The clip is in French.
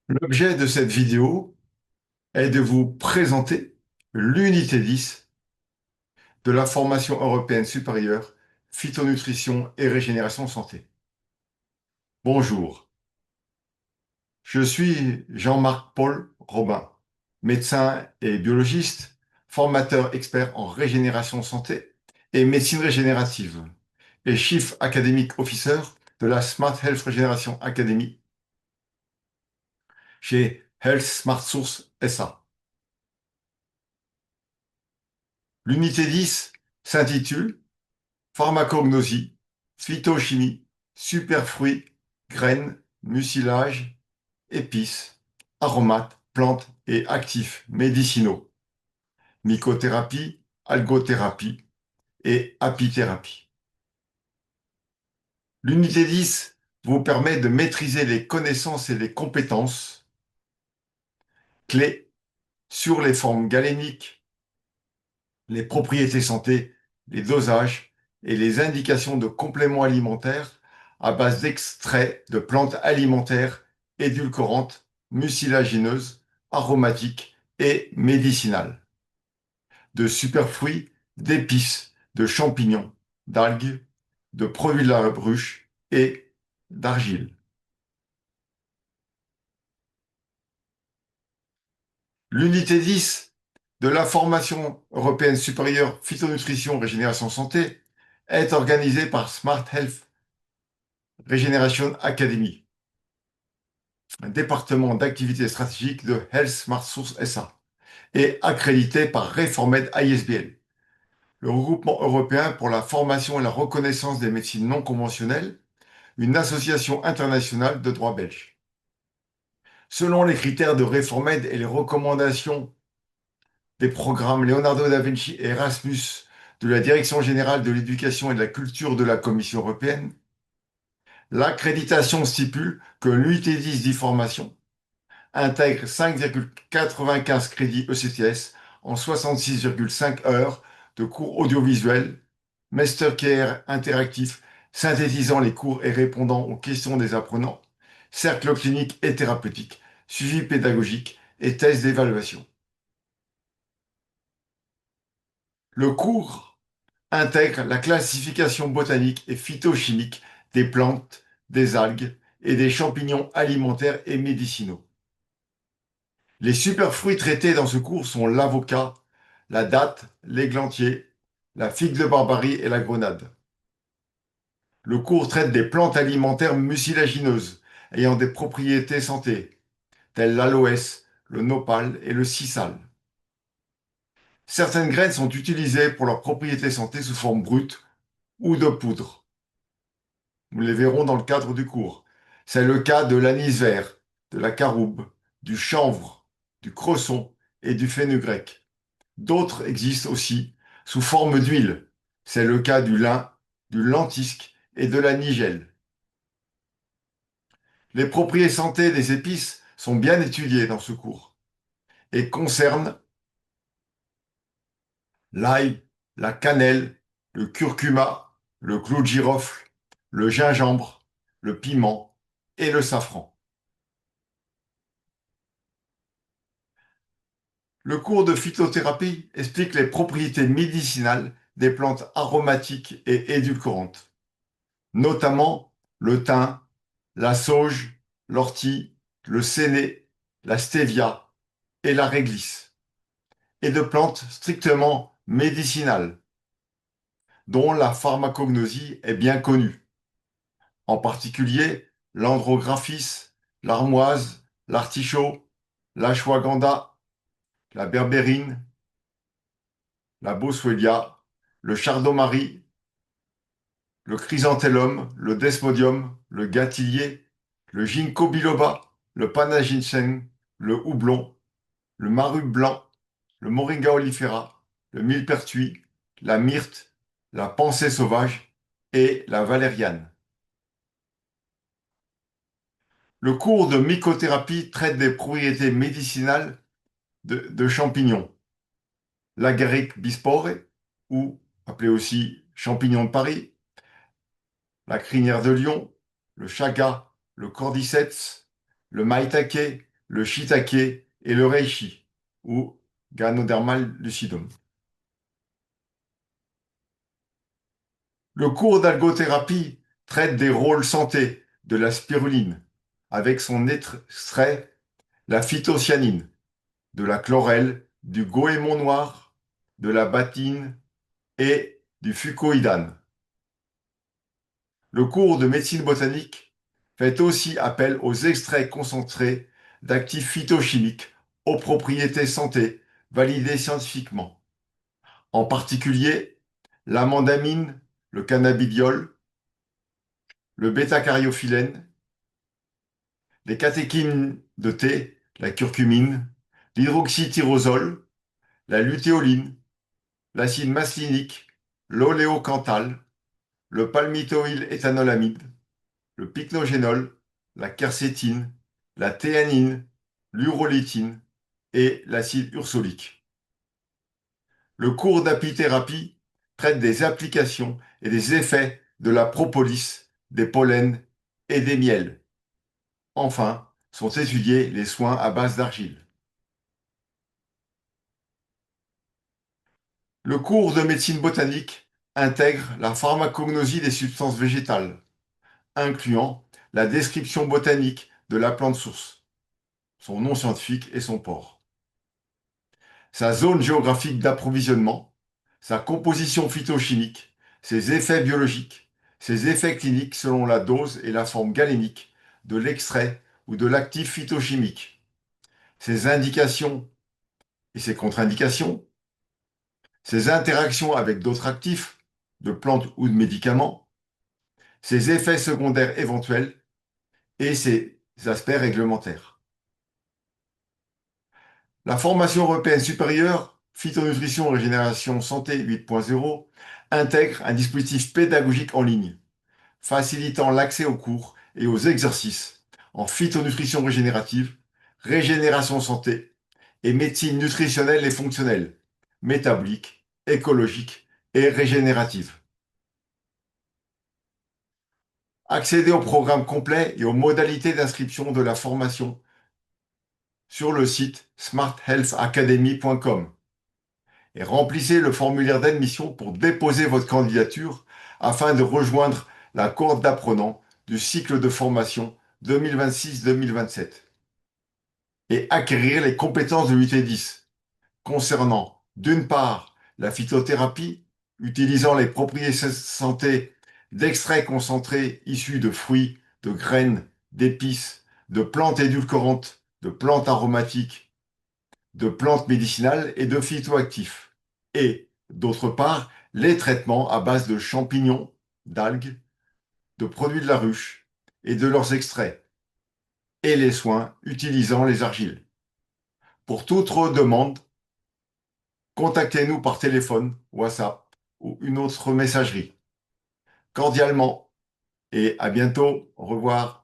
L'objet de cette vidéo est de vous présenter l'unité 10 de la formation européenne supérieure Phytonutrition et Régénération Santé. Bonjour, je suis Jean-Marc Paul Robin, médecin et biologiste, formateur expert en régénération santé et médecine régénérative et Chief Academic Officer de la Smart Health Regeneration Academy chez Health Smart Source SA. L'unité 10 s'intitule Pharmacognosie, phytochimie, superfruits, graines, mucilage, épices, aromates, plantes et actifs médicinaux, mycothérapie, algothérapie et apithérapie. L'unité 10 vous permet de maîtriser les connaissances et les compétences clés sur les formes galéniques, les propriétés santé, les dosages et les indications de compléments alimentaires à base d'extraits de plantes alimentaires édulcorantes, mucilagineuses, aromatiques et médicinales, de superfruits, d'épices, de champignons, d'algues, de produits de la ruche et d'argile. L'unité 10 de la formation européenne supérieure phytonutrition régénération santé est organisée par Smart Health Regeneration Academy, un département d'activité stratégique de Health Smart Source SA, et accrédité par Reformed ISBL, le regroupement européen pour la formation et la reconnaissance des médecines non conventionnelles, une association internationale de droit belge. Selon les critères de Reformed et les recommandations des programmes Leonardo da Vinci et Erasmus de la Direction générale de l'éducation et de la culture de la Commission européenne, l'accréditation stipule que l'unité 10 d'e-formation intègre 5,95 crédits ECTS en 66,5 heures de cours audiovisuels, mastercare interactif synthétisant les cours et répondant aux questions des apprenants, cercles cliniques et thérapeutiques, suivi pédagogique et tests d'évaluation. Le cours intègre la classification botanique et phytochimique des plantes, des algues et des champignons alimentaires et médicinaux. Les superfruits traités dans ce cours sont l'avocat, la datte, l'églantier, la figue de Barbarie et la grenade. Le cours traite des plantes alimentaires mucilagineuses ayant des propriétés santé, telles l'aloès, le nopal et le sisal. Certaines graines sont utilisées pour leurs propriétés santé sous forme brute ou de poudre. Nous les verrons dans le cadre du cours. C'est le cas de l'anis vert, de la caroube, du chanvre, du cresson et du fenugrec. D'autres existent aussi sous forme d'huile. C'est le cas du lin, du lentisque et de la nigelle. Les propriétés santé des épices sont bien étudiées dans ce cours et concernent l'ail, la cannelle, le curcuma, le clou de girofle, le gingembre, le piment et le safran. Le cours de phytothérapie explique les propriétés médicinales des plantes aromatiques et édulcorantes, notamment le thym, la sauge, l'ortie, le séné, la stevia et la réglisse, et de plantes strictement médicinales, dont la pharmacognosie est bien connue, en particulier l'andrographis, l'armoise, l'artichaut, l'ashwagandha, la berbérine, la boswellia, le chardon-marie, le chrysanthellum, le desmodium, le gâtillier, le ginkgo biloba, le panaginseng, le houblon, le marule blanc, le moringa oleifera, le millepertuis, la myrte, la pensée sauvage et la valériane. Le cours de mycothérapie traite des propriétés médicinales de champignons. L'agaric bispore, ou appelé aussi champignon de Paris, la crinière de lion, le chaga, le cordyceps, le maïtake, le shiitake et le reishi, ou Ganodermal lucidum. Le cours d'algothérapie traite des rôles santé de la spiruline, avec son extrait, la phytocyanine, de la chlorelle, du goémon noir, de la bâtine et du fucoïdane. Le cours de médecine botanique fait aussi appel aux extraits concentrés d'actifs phytochimiques aux propriétés santé validées scientifiquement, en particulier l'amandamine, le cannabidiol, le bêta-cariophyllène, les catéchines de thé, la curcumine, l'hydroxytyrosol, la lutéoline, l'acide maslinique, l'oléocanthal, le palmitoyl-éthanolamide, le pycnogénol, la quercétine, la théanine, l'uroléthine et l'acide ursolique. Le cours d'apithérapie traite des applications et des effets de la propolis, des pollens et des miels. Enfin, sont étudiés les soins à base d'argile. Le cours de médecine botanique intègre la pharmacognosie des substances végétales, incluant la description botanique de la plante source, son nom scientifique et son port, sa zone géographique d'approvisionnement, sa composition phytochimique, ses effets biologiques, ses effets cliniques selon la dose et la forme galénique de l'extrait ou de l'actif phytochimique, ses indications et ses contre-indications, ses interactions avec d'autres actifs, de plantes ou de médicaments, ses effets secondaires éventuels et ses aspects réglementaires. La formation européenne supérieure, Phytonutrition Régénération Santé 8.0, intègre un dispositif pédagogique en ligne, facilitant l'accès aux cours et aux exercices en phytonutrition régénérative, régénération santé et médecine nutritionnelle et fonctionnelle, métabolique, écologique et régénérative. Accédez au programme complet et aux modalités d'inscription de la formation sur le site smarthealthacademy.com et remplissez le formulaire d'admission pour déposer votre candidature afin de rejoindre la cohorte d'apprenants du cycle de formation 2026-2027 et acquérir les compétences de l'UT10 concernant, d'une part, la phytothérapie, utilisant les propriétés santé d'extraits concentrés issus de fruits, de graines, d'épices, de plantes édulcorantes, de plantes aromatiques, de plantes médicinales et de phytoactifs. Et, d'autre part, les traitements à base de champignons, d'algues, de produits de la ruche et de leurs extraits, et les soins utilisant les argiles. Pour toute demande, contactez-nous par téléphone, WhatsApp ou une autre messagerie. Cordialement et à bientôt. Au revoir.